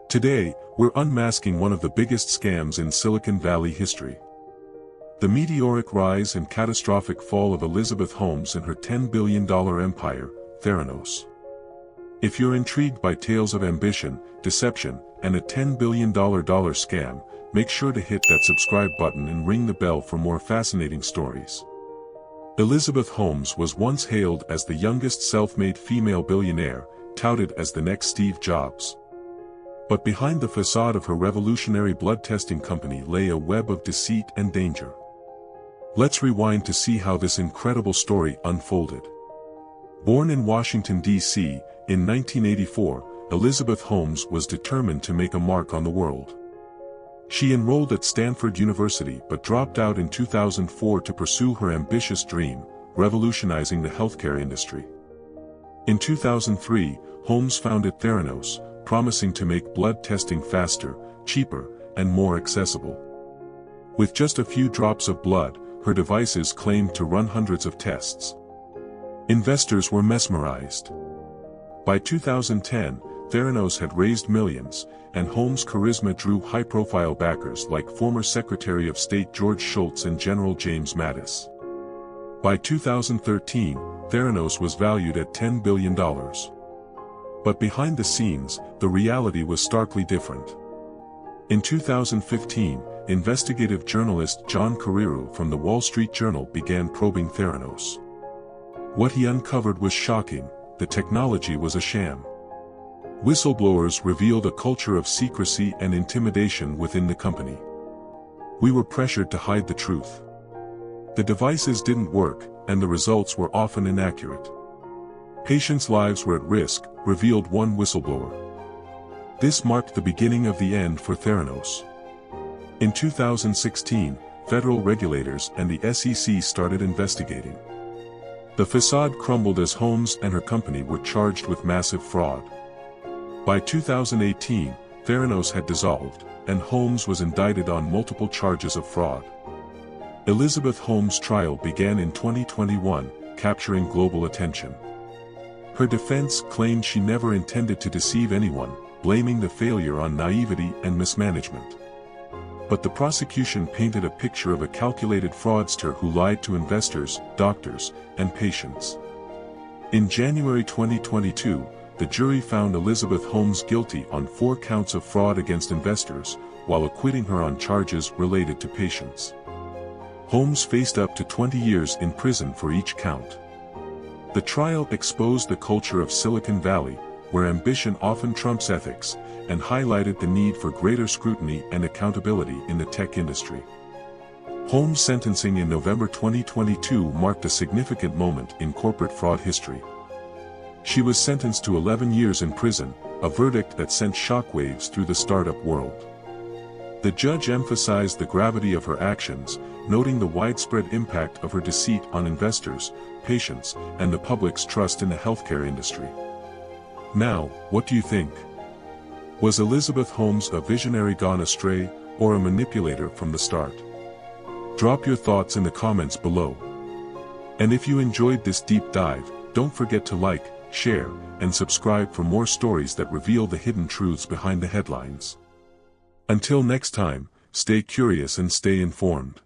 Today, we're unmasking one of the biggest scams in Silicon Valley history. The meteoric rise and catastrophic fall of Elizabeth Holmes and her $10 billion empire, Theranos. If you're intrigued by tales of ambition, deception, and a $10 billion scam, make sure to hit that subscribe button and ring the bell for more fascinating stories. Elizabeth Holmes was once hailed as the youngest self-made female billionaire, touted as the next Steve Jobs. But behind the facade of her revolutionary blood testing company lay a web of deceit and danger. Let's rewind to see how this incredible story unfolded. Born in Washington, D.C., in 1984, Elizabeth Holmes was determined to make a mark on the world. She enrolled at Stanford University but dropped out in 2004 to pursue her ambitious dream, revolutionizing the healthcare industry. In 2003, Holmes founded Theranos, promising to make blood testing faster, cheaper, and more accessible. With just a few drops of blood, her devices claimed to run hundreds of tests. Investors were mesmerized. By 2010, Theranos had raised millions, and Holmes' charisma drew high-profile backers like former Secretary of State George Shultz and General James Mattis. By 2013, Theranos was valued at $10 billion. But behind the scenes, the reality was starkly different. In 2015, investigative journalist John Carreiro from the Wall Street Journal began probing Theranos. What he uncovered was shocking: the technology was a sham. Whistleblowers revealed a culture of secrecy and intimidation within the company. We were pressured to hide the truth. The devices didn't work, and the results were often inaccurate. Patients' lives were at risk, revealed one whistleblower. This marked the beginning of the end for Theranos. In 2016, federal regulators and the SEC started investigating. The facade crumbled as Holmes and her company were charged with massive fraud. By 2018, Theranos had dissolved, and Holmes was indicted on multiple charges of fraud. Elizabeth Holmes' trial began in 2021, capturing global attention. Her defense claimed she never intended to deceive anyone, blaming the failure on naivety and mismanagement. But the prosecution painted a picture of a calculated fraudster who lied to investors, doctors, and patients. In January 2022, the jury found Elizabeth Holmes guilty on 4 counts of fraud against investors, while acquitting her on charges related to patients. Holmes faced up to 20 years in prison for each count. The trial exposed the culture of Silicon Valley, where ambition often trumps ethics, and highlighted the need for greater scrutiny and accountability in the tech industry. Holmes' sentencing in November 2022 marked a significant moment in corporate fraud history. She was sentenced to 11 years in prison, a verdict that sent shockwaves through the startup world. The judge emphasized the gravity of her actions, noting the widespread impact of her deceit on investors, patients, and the public's trust in the healthcare industry. Now, what do you think? Was Elizabeth Holmes a visionary gone astray, or a manipulator from the start? Drop your thoughts in the comments below. And if you enjoyed this deep dive, don't forget to like, share, and subscribe for more stories that reveal the hidden truths behind the headlines. Until next time, stay curious and stay informed.